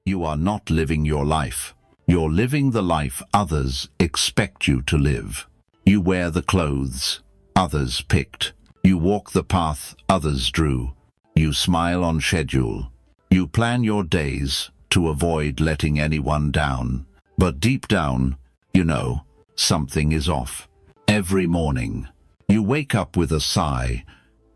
You are not living your life. You're living the life others expect you to live. You wear the clothes others picked. You walk the path others drew. You smile on schedule. You plan your days to avoid letting anyone down. But deep down, you know, something is off. Every morning, you wake up with a sigh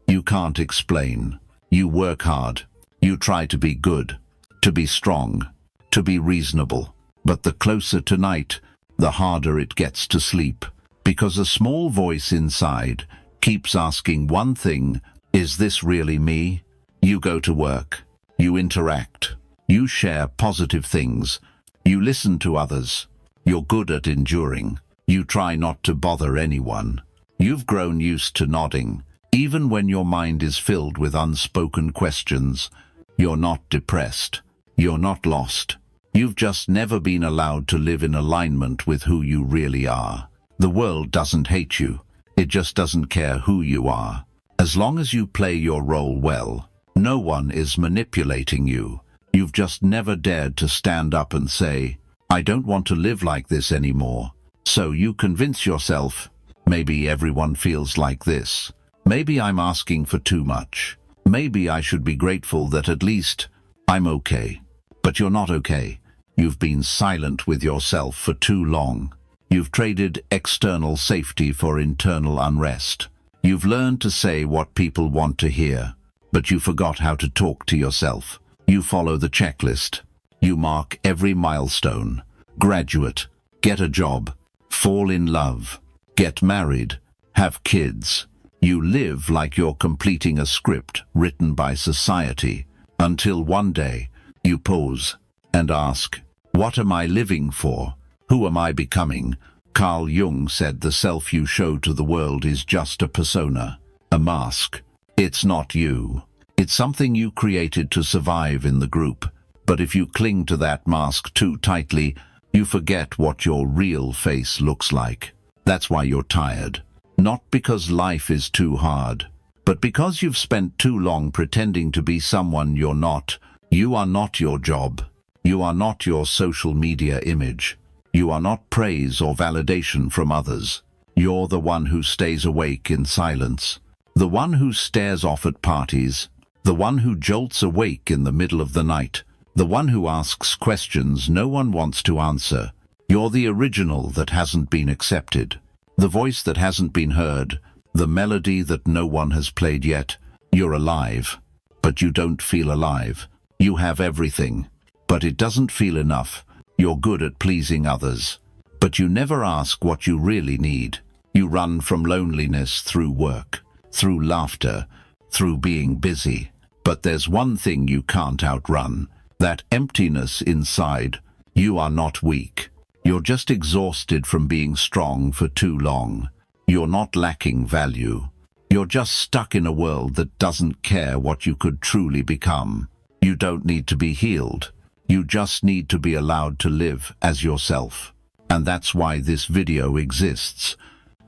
you can't explain. You work hard. You try to be good, to be strong, to be reasonable. But the closer to night, the harder it gets to sleep, because a small voice inside keeps asking one thing: is this really me? You go to work. You interact. You share positive things. You listen to others. You're good at enduring. You try not to bother anyone. You've grown used to nodding, even when your mind is filled with unspoken questions. You're not depressed. You're not lost. You've just never been allowed to live in alignment with who you really are. The world doesn't hate you. It just doesn't care who you are. As long as you play your role well, no one is manipulating you. You've just never dared to stand up and say, I don't want to live like this anymore. So you convince yourself, maybe everyone feels like this. Maybe I'm asking for too much. Maybe I should be grateful that at least I'm okay. But you're not okay. You've been silent with yourself for too long. You've traded external safety for internal unrest. You've learned to say what people want to hear, but you forgot how to talk to yourself. You follow the checklist. You mark every milestone. Graduate, get a job, fall in love, get married, have kids. You live like you're completing a script written by society, until one day you pause and ask, what am I living for? Who am I becoming? Carl Jung said the self you show to the world is just a persona, a mask. It's not you. It's something you created to survive in the group. But if you cling to that mask too tightly, you forget what your real face looks like. That's why you're tired. Not because life is too hard, but because you've spent too long pretending to be someone you're not. You are not your job. You are not your social media image. You are not praise or validation from others. You're the one who stays awake in silence. The one who stares off at parties. The one who jolts awake in the middle of the night. The one who asks questions no one wants to answer. You're the original that hasn't been accepted. The voice that hasn't been heard. The melody that no one has played yet. You're alive, but you don't feel alive. You have everything, but it doesn't feel enough. You're good at pleasing others, but you never ask what you really need. You run from loneliness through work, through laughter, through being busy. But there's one thing you can't outrun, that emptiness inside. You are not weak. You're just exhausted from being strong for too long. You're not lacking value. You're just stuck in a world that doesn't care what you could truly become. You don't need to be healed. You just need to be allowed to live as yourself. And that's why this video exists.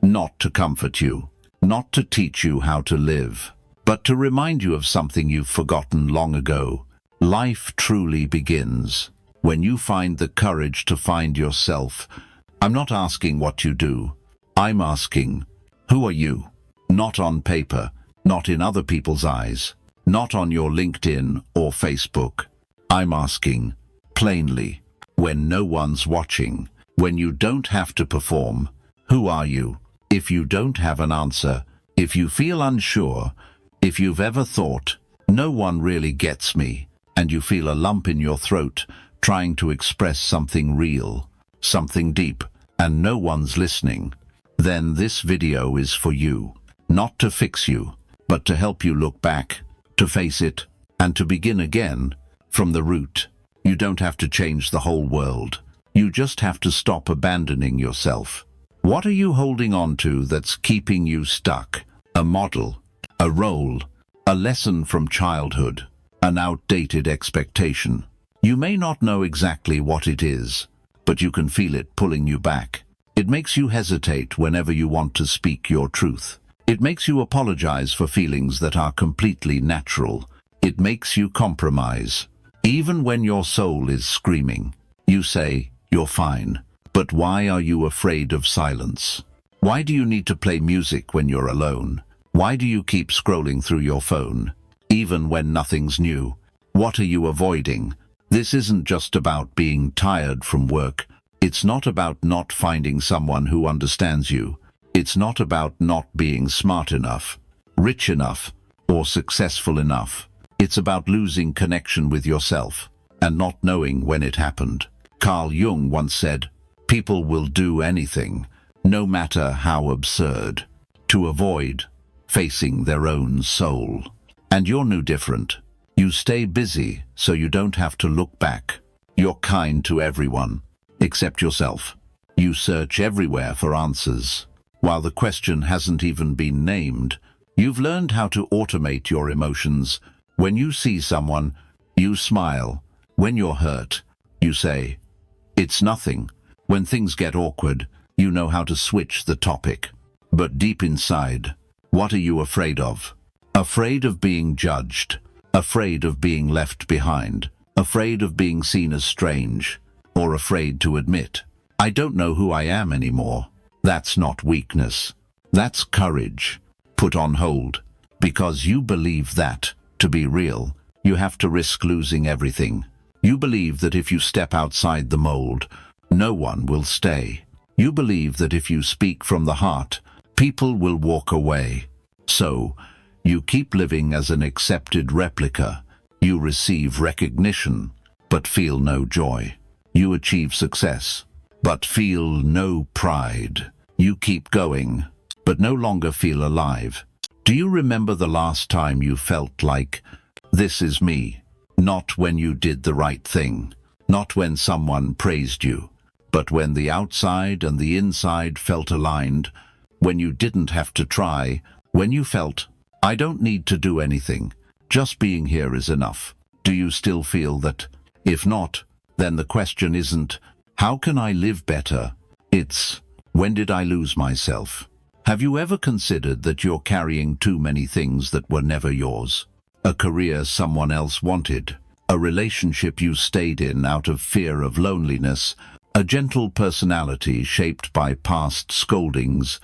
Not to comfort you, not to teach you how to live, but to remind you of something you've forgotten long ago. Life truly begins when you find the courage to find yourself. I'm not asking what you do. I'm asking, who are you? Not on paper, not in other people's eyes, not on your LinkedIn or Facebook. I'm asking, plainly, when no one's watching, when you don't have to perform, who are you? If you don't have an answer, if you feel unsure, if you've ever thought, no one really gets me, and you feel a lump in your throat, trying to express something real, something deep, and no one's listening, then this video is for you. Not to fix you, but to help you look back, to face it, and to begin again, from the root. You don't have to change the whole world. You just have to stop abandoning yourself. What are you holding on to that's keeping you stuck? A model, a role, a lesson from childhood, an outdated expectation. You may not know exactly what it is, but you can feel it pulling you back. It makes you hesitate whenever you want to speak your truth. It makes you apologize for feelings that are completely natural. It makes you compromise. Even when your soul is screaming, you say, "You're fine." But why are you afraid of silence? Why do you need to play music when you're alone? Why do you keep scrolling through your phone, even when nothing's new? What are you avoiding? This isn't just about being tired from work. It's not about not finding someone who understands you. It's not about not being smart enough, rich enough, or successful enough. It's about losing connection with yourself and not knowing when it happened. Carl Jung once said, "People will do anything, no matter how absurd, to avoid facing their own soul." And you're no different. You stay busy so you don't have to look back. You're kind to everyone, except yourself. You search everywhere for answers. While the question hasn't even been named, you've learned how to automate your emotions. When you see someone, you smile. When you're hurt, you say, "It's nothing." When things get awkward, you know how to switch the topic. But deep inside, what are you afraid of? Afraid of being judged, afraid of being left behind, afraid of being seen as strange, or afraid to admit, "I don't know who I am anymore." That's not weakness. That's courage, put on hold, because you believe that, to be real, you have to risk losing everything. You believe that if you step outside the mold, no one will stay. You believe that if you speak from the heart, people will walk away. So, you keep living as an accepted replica. You receive recognition, but feel no joy. You achieve success, but feel no pride. You keep going, but no longer feel alive. Do you remember the last time you felt like, "This is me"? Not when you did the right thing, not when someone praised you, but when the outside and the inside felt aligned, when you didn't have to try, when you felt, "I don't need to do anything, just being here is enough." Do you still feel that? If not, then the question isn't, "How can I live better?" It's, "When did I lose myself?" Have you ever considered that you're carrying too many things that were never yours? A career someone else wanted, a relationship you stayed in out of fear of loneliness, a gentle personality shaped by past scoldings,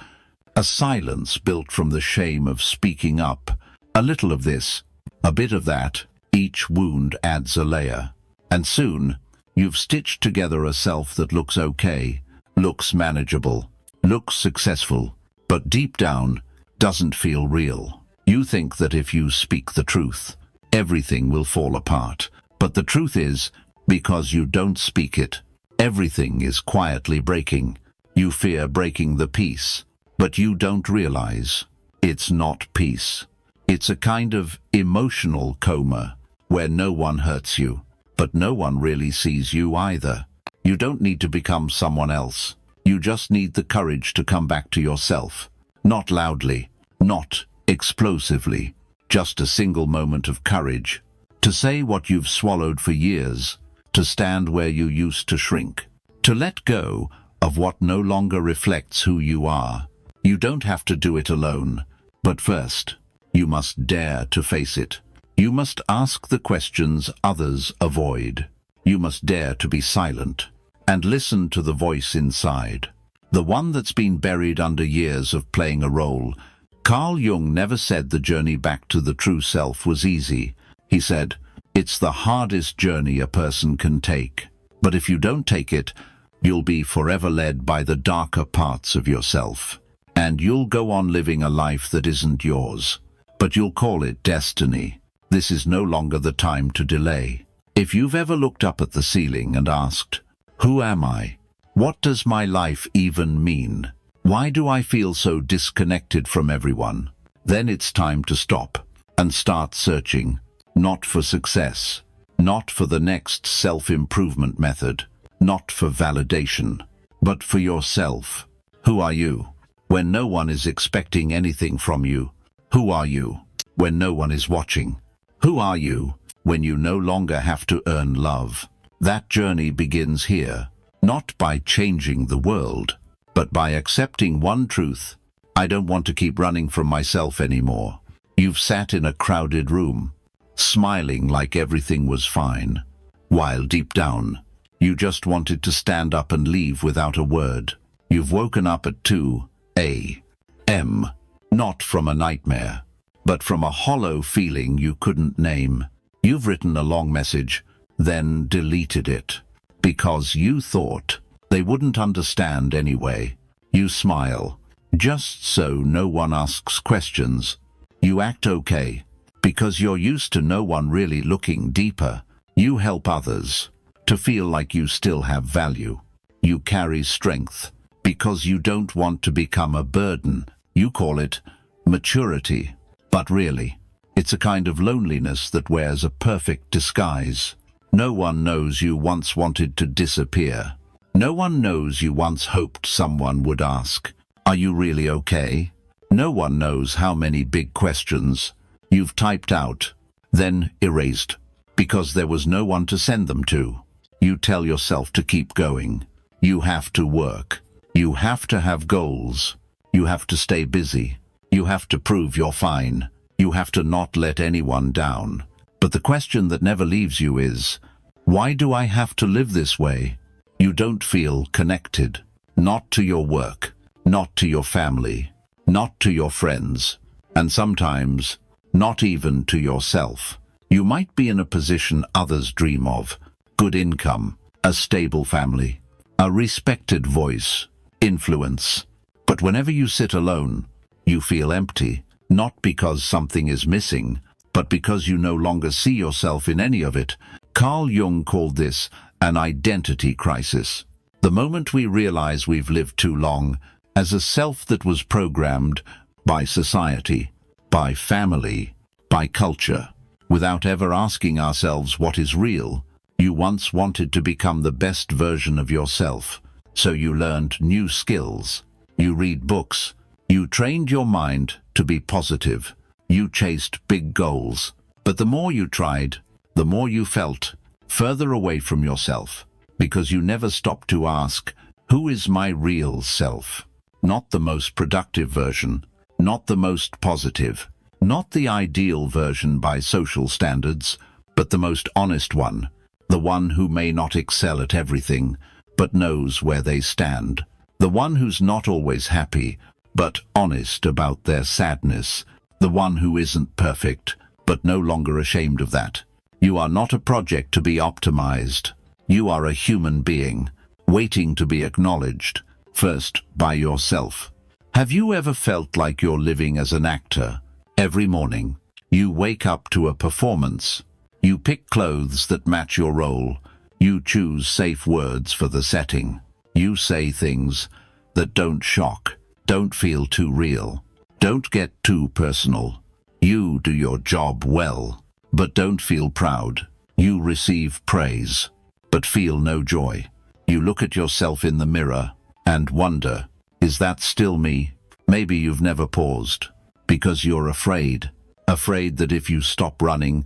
a silence built from the shame of speaking up, a little of this, a bit of that. Each wound adds a layer. And soon, you've stitched together a self that looks okay, looks manageable, looks successful, but deep down, doesn't feel real. You think that if you speak the truth, everything will fall apart. But the truth is, because you don't speak it, everything is quietly breaking. You fear breaking the peace, but you don't realize it's not peace. It's a kind of emotional coma where no one hurts you, but no one really sees you either. You don't need to become someone else. You just need the courage to come back to yourself. Not loudly, not explosively, just a single moment of courage. To say what you've swallowed for years, to stand where you used to shrink, to let go of what no longer reflects who you are. You don't have to do it alone, but first, you must dare to face it. You must ask the questions others avoid. You must dare to be silent and listen to the voice inside, the one that's been buried under years of playing a role. Carl Jung never said the journey back to the true self was easy. He said, "It's the hardest journey a person can take. But if you don't take it, you'll be forever led by the darker parts of yourself. And you'll go on living a life that isn't yours. But you'll call it destiny. This is no longer the time to delay." If you've ever looked up at the ceiling and asked, "Who am I? What does my life even mean? Why do I feel so disconnected from everyone?" Then it's time to stop and start searching, not for success, not for the next self-improvement method, not for validation, but for yourself. Who are you? When no one is expecting anything from you, who are you? When no one is watching, who are you? When you no longer have to earn love. That journey begins here, not by changing the world, but by accepting one truth: I don't want to keep running from myself anymore. You've sat in a crowded room, smiling like everything was fine, while deep down, you just wanted to stand up and leave without a word. You've woken up at 2 a.m., not from a nightmare, but from a hollow feeling you couldn't name. You've written a long message, then deleted it, because you thought they wouldn't understand anyway. You smile, just so no one asks questions. You act okay, because you're used to no one really looking deeper. You help others to feel like you still have value. You carry strength, because you don't want to become a burden. You call it maturity, but really, it's a kind of loneliness that wears a perfect disguise. No one knows you once wanted to disappear. No one knows you once hoped someone would ask, "Are you really okay?" No one knows how many big questions you've typed out, then erased, because there was no one to send them to. You tell yourself to keep going. You have to work. You have to have goals. You have to stay busy. You have to prove you're fine. You have to not let anyone down. But the question that never leaves you is, why do I have to live this way? You don't feel connected, not to your work, not to your family, not to your friends, and sometimes not even to yourself. You might be in a position others dream of, good income, a stable family, a respected voice, influence. But whenever you sit alone, you feel empty, not because something is missing, but because you no longer see yourself in any of it. Carl Jung called this an identity crisis. The moment we realize we've lived too long as a self that was programmed by society, by family, by culture, without ever asking ourselves what is real. You once wanted to become the best version of yourself, so you learned new skills. You read books. You trained your mind to be positive. You chased big goals. But the more you tried, the more you felt further away from yourself, because you never stopped to ask, who is my real self? Not the most productive version, not the most positive, not the ideal version by social standards, but the most honest one, the one who may not excel at everything, but knows where they stand, the one who's not always happy, but honest about their sadness, the one who isn't perfect, but no longer ashamed of that. You are not a project to be optimized. You are a human being, waiting to be acknowledged, first by yourself. Have you ever felt like you're living as an actor? Every morning, you wake up to a performance. You pick clothes that match your role. You choose safe words for the setting. You say things that don't shock, don't feel too real, don't get too personal. You do your job well, but don't feel proud. You receive praise, but feel no joy. You look at yourself in the mirror and wonder, is that still me? Maybe you've never paused, because you're afraid that if you stop running,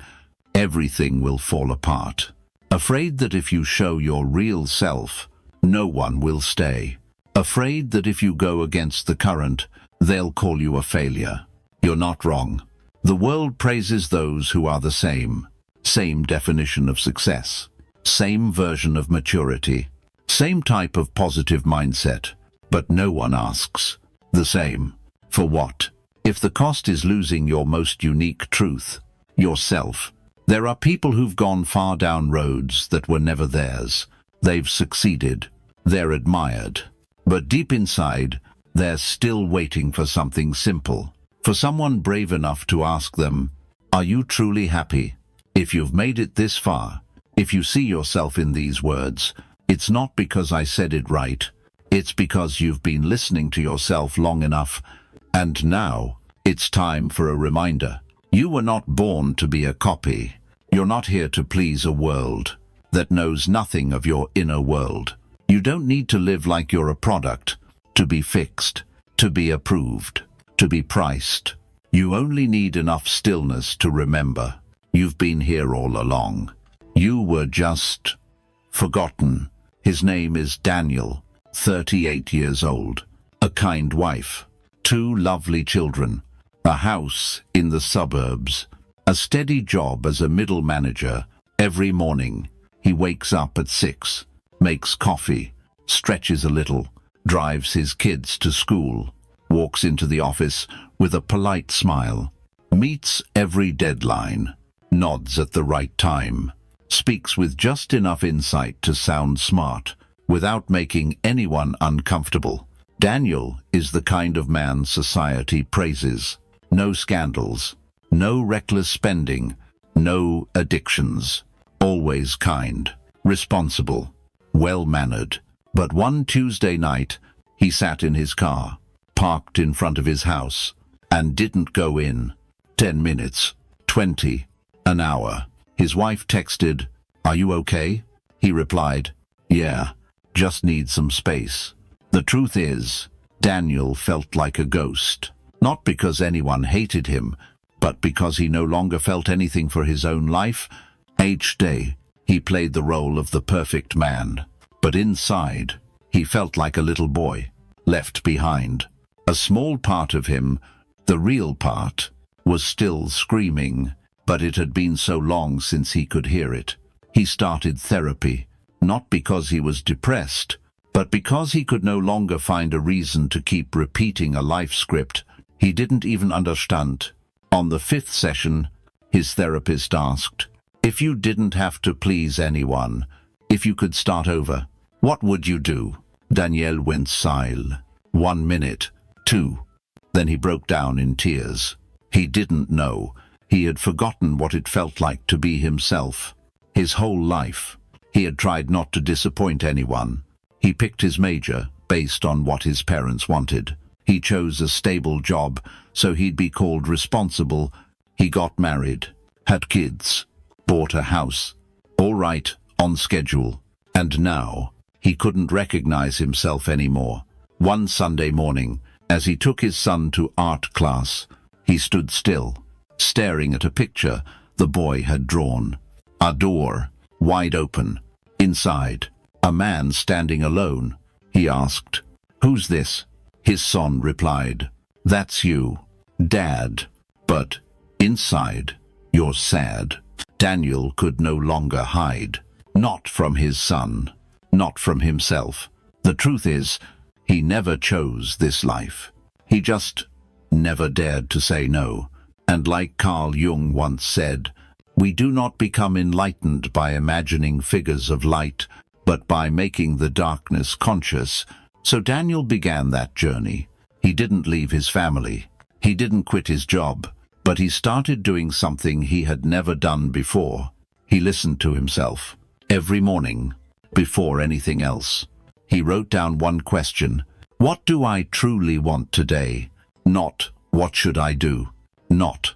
everything will fall apart. Afraid that if you show your real self, no one will stay. Afraid that if you go against the current, they'll call you a failure. You're not wrong. The world praises those who are the same definition of success, same version of maturity, same type of positive mindset, but no one asks, the same, for what? If the cost is losing your most unique truth, yourself. There are people who've gone far down roads that were never theirs. They've succeeded. They're admired. But deep inside, they're still waiting for something simple. For someone brave enough to ask them, are you truly happy? If you've made it this far, if you see yourself in these words, it's not because I said it right. It's because you've been listening to yourself long enough. And now, it's time for a reminder. You were not born to be a copy. You're not here to please a world that knows nothing of your inner world. You don't need to live like you're a product, to be fixed, to be approved, to be priced. You only need enough stillness to remember you've been here all along. You were just forgotten. His name is Daniel, 38 years old, a kind wife, 2 lovely children, a house in the suburbs, a steady job as a middle manager. Every morning, He wakes up at 6, makes coffee, stretches a little, drives his kids to school, walks into the office with a polite smile, meets every deadline, nods at the right time, speaks with just enough insight to sound smart, without making anyone uncomfortable. Daniel is the kind of man society praises. No scandals, no reckless spending, no addictions. Always kind, responsible, well-mannered. But one Tuesday night, he sat in his car, parked in front of his house, and didn't go in. 10 minutes, 20, an hour. His wife texted, "Are you okay?" He replied, "Yeah, just need some space." The truth is, Daniel felt like a ghost. Not because anyone hated him, but because he no longer felt anything for his own life. Each day, he played the role of the perfect man. But inside, he felt like a little boy, left behind. A small part of him, the real part, was still screaming, but it had been so long since he could hear it. He started therapy, not because he was depressed, but because he could no longer find a reason to keep repeating a life script he didn't even understand. On the 5th session, his therapist asked, "If you didn't have to please anyone, if you could start over, what would you do?" Daniel went silent. 1 minute, 2. Then he broke down in tears. He didn't know. He had forgotten what it felt like to be himself. His whole life, he had tried not to disappoint anyone. He picked his major based on what his parents wanted. He chose a stable job so he'd be called responsible. He got married, had kids, bought a house, all right, on schedule. And now, he couldn't recognize himself anymore. One Sunday morning, as he took his son to art class, he stood still, staring at a picture the boy had drawn. A door, wide open. Inside, a man standing alone. He asked, "Who's this?" His son replied, "That's you, Dad. But inside, you're sad." Daniel could no longer hide. Not from his son, not from himself. The truth is, he never chose this life. He just never dared to say no. And like Carl Jung once said, we do not become enlightened by imagining figures of light, but by making the darkness conscious. So Daniel began that journey. He didn't leave his family. He didn't quit his job. But he started doing something he had never done before. He listened to himself. Every morning, before anything else, he wrote down one question. What do I truly want today? Not, what should I do? Not,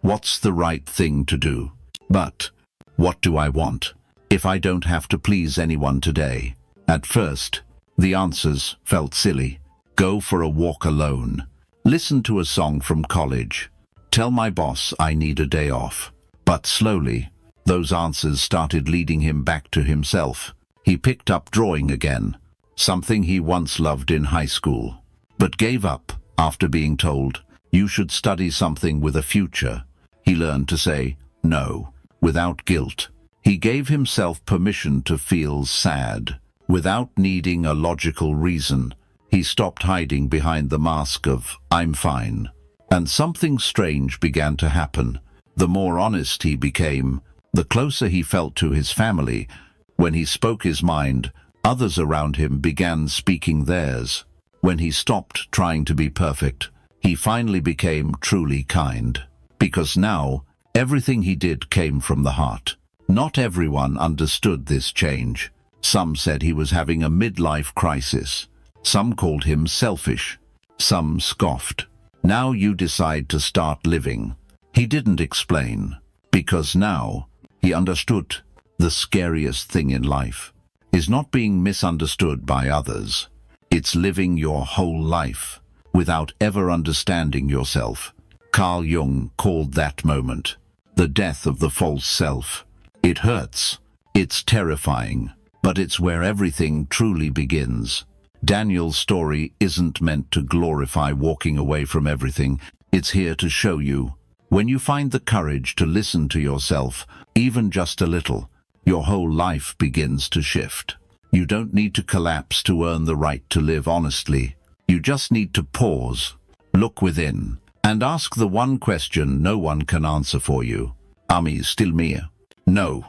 what's the right thing to do? But, what do I want, if I don't have to please anyone today? At first, the answers felt silly. Go for a walk alone. Listen to a song from college. Tell my boss I need a day off. But slowly, those answers started leading him back to himself. He picked up drawing again, something he once loved in high school, but gave up after being told, "You should study something with a future." He learned to say no, without guilt. He gave himself permission to feel sad, without needing a logical reason. He stopped hiding behind the mask of, "I'm fine." And something strange began to happen. The more honest he became, the closer he felt to his family. When he spoke his mind, others around him began speaking theirs. When he stopped trying to be perfect, he finally became truly kind. Because now, everything he did came from the heart. Not everyone understood this change. Some said he was having a midlife crisis. Some called him selfish. Some scoffed. Now you decide to start living. He didn't explain, because now he understood. The scariest thing in life is not being misunderstood by others. It's living your whole life without ever understanding yourself. Carl Jung called that moment the death of the false self. It hurts. It's terrifying, but it's where everything truly begins. Daniel's story isn't meant to glorify walking away from everything. It's here to show you, when you find the courage to listen to yourself, even just a little, your whole life begins to shift. You don't need to collapse to earn the right to live honestly. You just need to pause, look within, and ask the one question no one can answer for you. Ami still mir? No.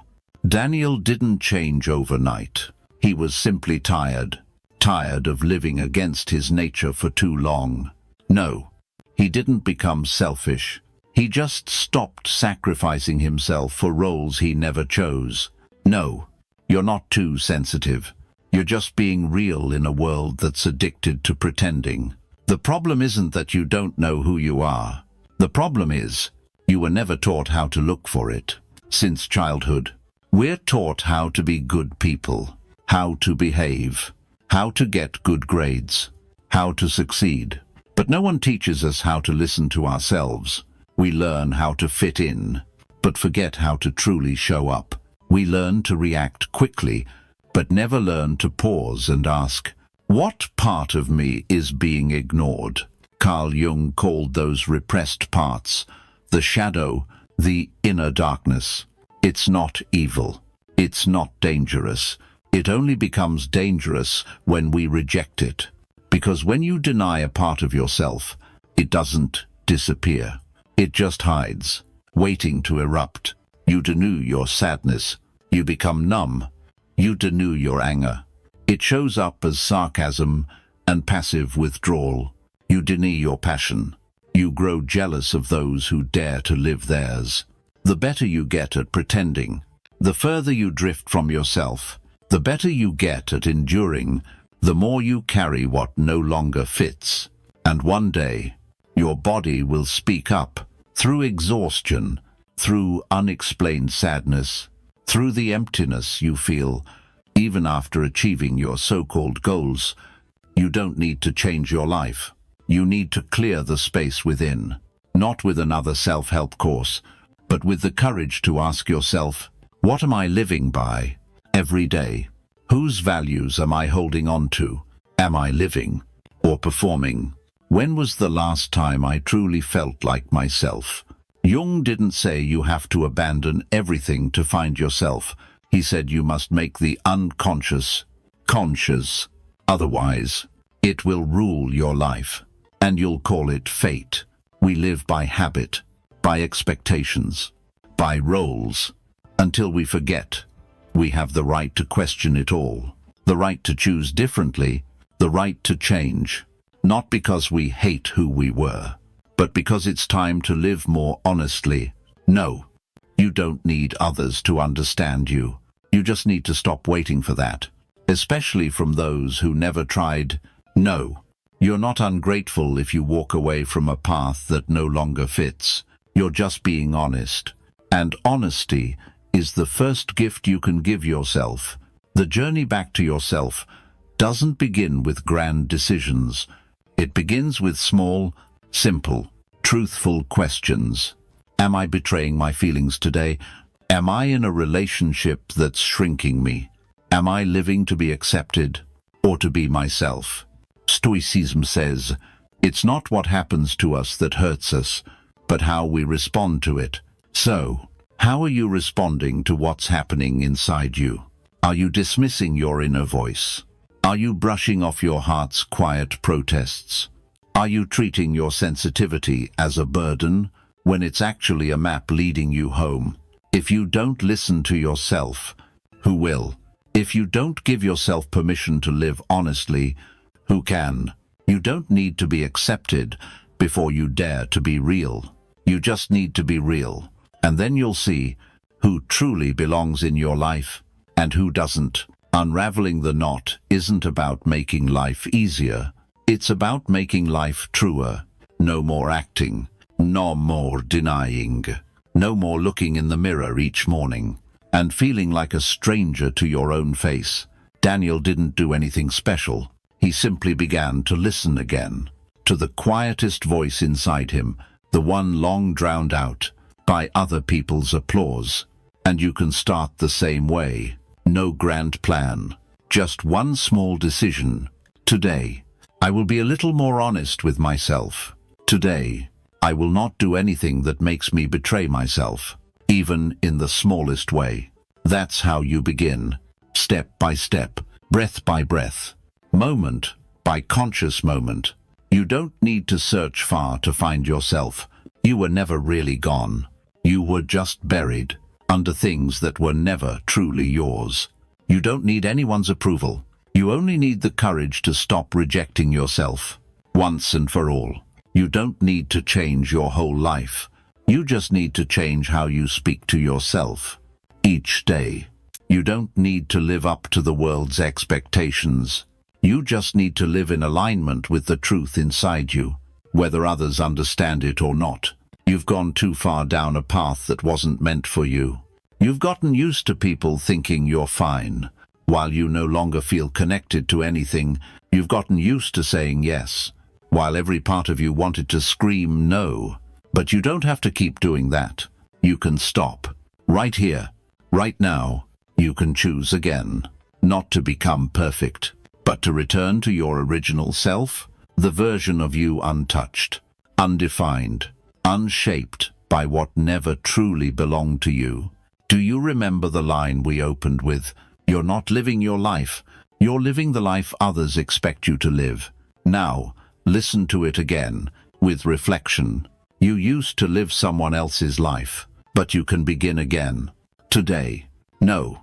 Daniel didn't change overnight. He was simply tired of living against his nature for too long. No, he didn't become selfish. He just stopped sacrificing himself for roles he never chose. No, you're not too sensitive. You're just being real in a world that's addicted to pretending. The problem isn't that you don't know who you are. The problem is, you were never taught how to look for it. Since childhood, we're taught how to be good people, how to behave, how to get good grades, how to succeed. But no one teaches us how to listen to ourselves. We learn how to fit in, but forget how to truly show up. We learn to react quickly, but never learn to pause and ask, what part of me is being ignored? Carl Jung called those repressed parts the shadow, the inner darkness. It's not evil. It's not dangerous. It only becomes dangerous when we reject it. Because when you deny a part of yourself, it doesn't disappear. It just hides, waiting to erupt. You denude your sadness. You become numb. You denude your anger. It shows up as sarcasm and passive withdrawal. You deny your passion. You grow jealous of those who dare to live theirs. The better you get at pretending, the further you drift from yourself. The better you get at enduring, the more you carry what no longer fits. And one day, your body will speak up, through exhaustion, through unexplained sadness, through the emptiness you feel, even after achieving your so-called goals. You don't need to change your life. You need to clear the space within, not with another self-help course, but with the courage to ask yourself, what am I living by? Every day, whose values am I holding on to? Am I living or performing? When was the last time I truly felt like myself? Jung didn't say you have to abandon everything to find yourself. He said you must make the unconscious conscious. Otherwise, it will rule your life, and you'll call it fate. We live by habit, by expectations, by roles, until we forget. We have the right to question it all, the right to choose differently, the right to change, not because we hate who we were, but because it's time to live more honestly. No, you don't need others to understand you. You just need to stop waiting for that, especially from those who never tried. No, you're not ungrateful if you walk away from a path that no longer fits. You're just being honest, and honesty is the first gift you can give yourself. The journey back to yourself doesn't begin with grand decisions. It begins with small, simple, truthful questions. Am I betraying my feelings today? Am I in a relationship that's shrinking me? Am I living to be accepted or to be myself? Stoicism says, it's not what happens to us that hurts us, but how we respond to it. So, how are you responding to what's happening inside you? Are you dismissing your inner voice? Are you brushing off your heart's quiet protests? Are you treating your sensitivity as a burden when it's actually a map leading you home? If you don't listen to yourself, who will? If you don't give yourself permission to live honestly, who can? You don't need to be accepted before you dare to be real. You just need to be real. And then you'll see who truly belongs in your life and who doesn't. Unraveling the knot isn't about making life easier. It's about making life truer. No more acting. No more denying. No more looking in the mirror each morning and feeling like a stranger to your own face. Daniel didn't do anything special. He simply began to listen again to the quietest voice inside him, the one long drowned out by other people's applause. And you can start the same way. No grand plan, just one small decision. Today, I will be a little more honest with myself. Today, I will not do anything that makes me betray myself, even in the smallest way. That's how you begin. Step by step, breath by breath, moment by conscious moment. You don't need to search far to find yourself. You were never really gone. You were just buried under things that were never truly yours. You don't need anyone's approval. You only need the courage to stop rejecting yourself once and for all. You don't need to change your whole life. You just need to change how you speak to yourself each day. You don't need to live up to the world's expectations. You just need to live in alignment with the truth inside you, whether others understand it or not. You've gone too far down a path that wasn't meant for you. You've gotten used to people thinking you're fine. While you no longer feel connected to anything, you've gotten used to saying yes, while every part of you wanted to scream no. But you don't have to keep doing that. You can stop. Right here, right now, you can choose again. Not to become perfect, but to return to your original self, the version of you untouched, undefined, unshaped by what never truly belonged to you. Do you remember the line we opened with? You're not living your life. You're living the life others expect you to live. Now, listen to it again, with reflection. You used to live someone else's life, but you can begin again. Today. No,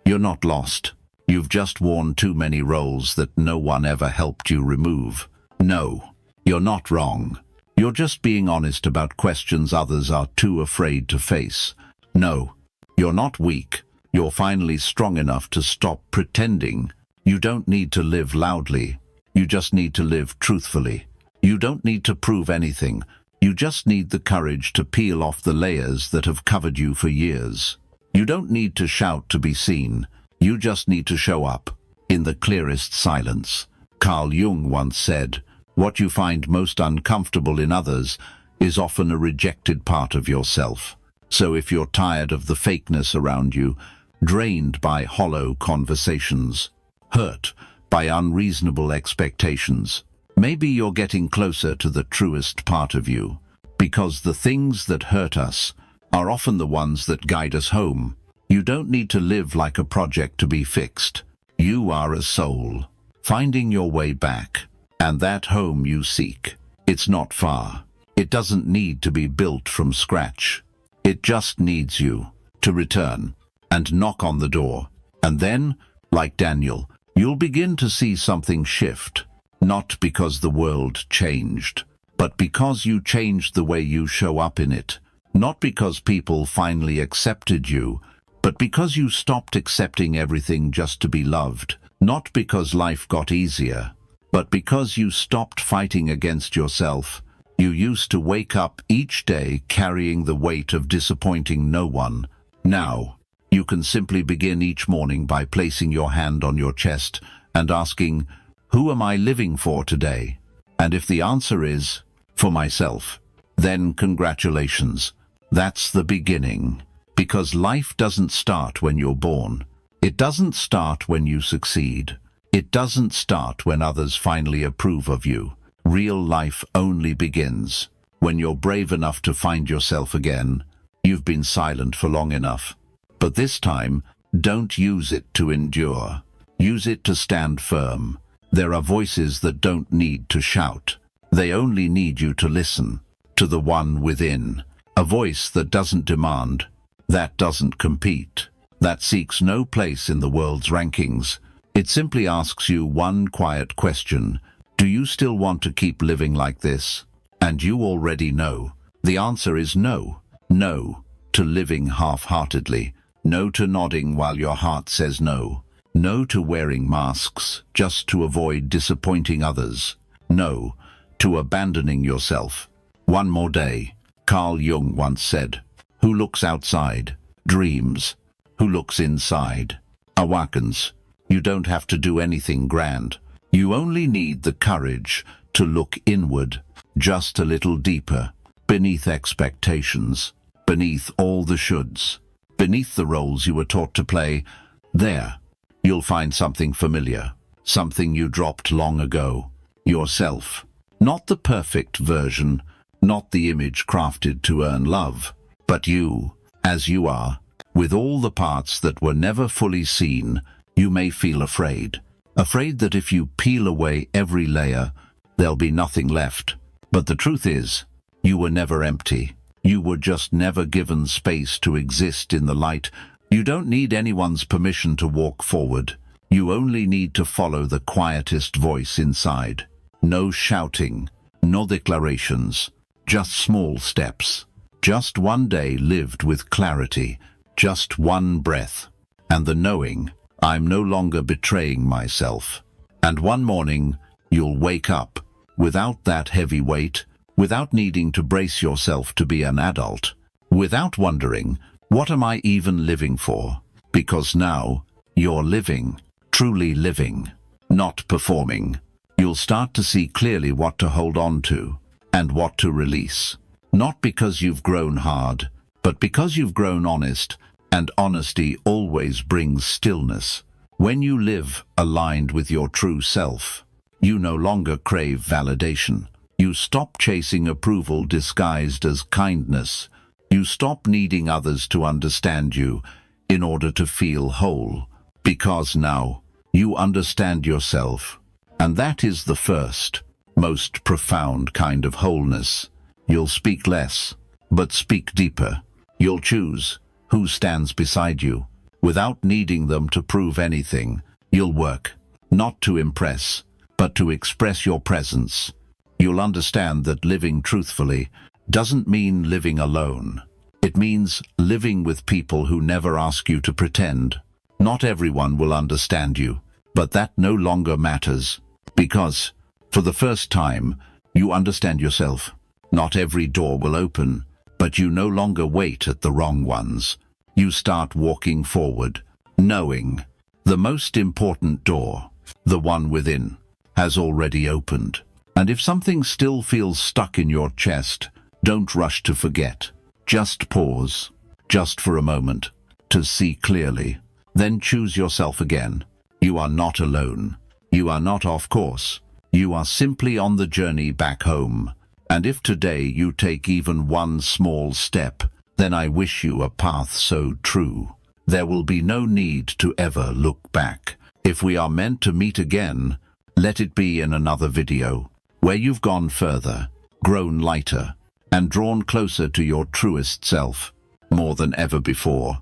you're not lost. You've just worn too many roles that no one ever helped you remove. No, you're not wrong. You're just being honest about questions others are too afraid to face. No, you're not weak. You're finally strong enough to stop pretending. You don't need to live loudly. You just need to live truthfully. You don't need to prove anything. You just need the courage to peel off the layers that have covered you for years. You don't need to shout to be seen. You just need to show up in the clearest silence. Carl Jung once said, "What you find most uncomfortable in others is often a rejected part of yourself." So if you're tired of the fakeness around you, drained by hollow conversations, hurt by unreasonable expectations, maybe you're getting closer to the truest part of you, because the things that hurt us are often the ones that guide us home. You don't need to live like a project to be fixed. You are a soul, finding your way back, and that home you seek. It's not far. It doesn't need to be built from scratch. It just needs you to return and knock on the door. And then, like Daniel, you'll begin to see something shift, not because the world changed, but because you changed the way you show up in it. Not because people finally accepted you, but because you stopped accepting everything just to be loved. Not because life got easier, but because you stopped fighting against yourself. You used to wake up each day carrying the weight of disappointing no one. Now, you can simply begin each morning by placing your hand on your chest and asking, "Who am I living for today?" And if the answer is, "For myself," then congratulations. That's the beginning. Because life doesn't start when you're born. It doesn't start when you succeed. It doesn't start when others finally approve of you. Real life only begins when you're brave enough to find yourself again. You've been silent for long enough. But this time, don't use it to endure. Use it to stand firm. There are voices that don't need to shout. They only need you to listen to the one within. A voice that doesn't demand, that doesn't compete, that seeks no place in the world's rankings. It simply asks you one quiet question. Do you still want to keep living like this? And you already know. The answer is no. No to living half-heartedly. No to nodding while your heart says no. No to wearing masks just to avoid disappointing others. No to abandoning yourself. One more day. Carl Jung once said, "Who looks outside dreams. Who looks inside awakens." You don't have to do anything grand. You only need the courage to look inward, just a little deeper, beneath expectations, beneath all the shoulds, beneath the roles you were taught to play. There, you'll find something familiar, something you dropped long ago. Yourself. Not the perfect version, not the image crafted to earn love, but you, as you are, with all the parts that were never fully seen, you may feel afraid. Afraid that if you peel away every layer, there'll be nothing left. But the truth is, you were never empty. You were just never given space to exist in the light. You don't need anyone's permission to walk forward. You only need to follow the quietest voice inside. No shouting, no declarations, just small steps. Just one day lived with clarity, just one breath, and the knowing, I'm no longer betraying myself. And one morning, you'll wake up, without that heavy weight, without needing to brace yourself to be an adult, without wondering, what am I even living for? Because now, you're living, truly living, not performing. You'll start to see clearly what to hold on to, and what to release. Not because you've grown hard, but because you've grown honest, and honesty always brings stillness. When you live aligned with your true self, you no longer crave validation. You stop chasing approval disguised as kindness. You stop needing others to understand you in order to feel whole. Because now, you understand yourself. And that is the first, most profound kind of wholeness. You'll speak less, but speak deeper. You'll choose who stands beside you, without needing them to prove anything. You'll work, not to impress, but to express your presence. You'll understand that living truthfully doesn't mean living alone. It means living with people who never ask you to pretend. Not everyone will understand you, but that no longer matters, because, for the first time, you understand yourself. Not every door will open, but you no longer wait at the wrong ones. You start walking forward, knowing the most important door, the one within, has already opened. And if something still feels stuck in your chest, don't rush to forget. Just pause, just for a moment, to see clearly. Then choose yourself again. You are not alone. You are not off course. You are simply on the journey back home. And if today you take even one small step, then I wish you a path so true. There will be no need to ever look back. If we are meant to meet again, let it be in another video, where you've gone further, grown lighter, and drawn closer to your truest self, more than ever before.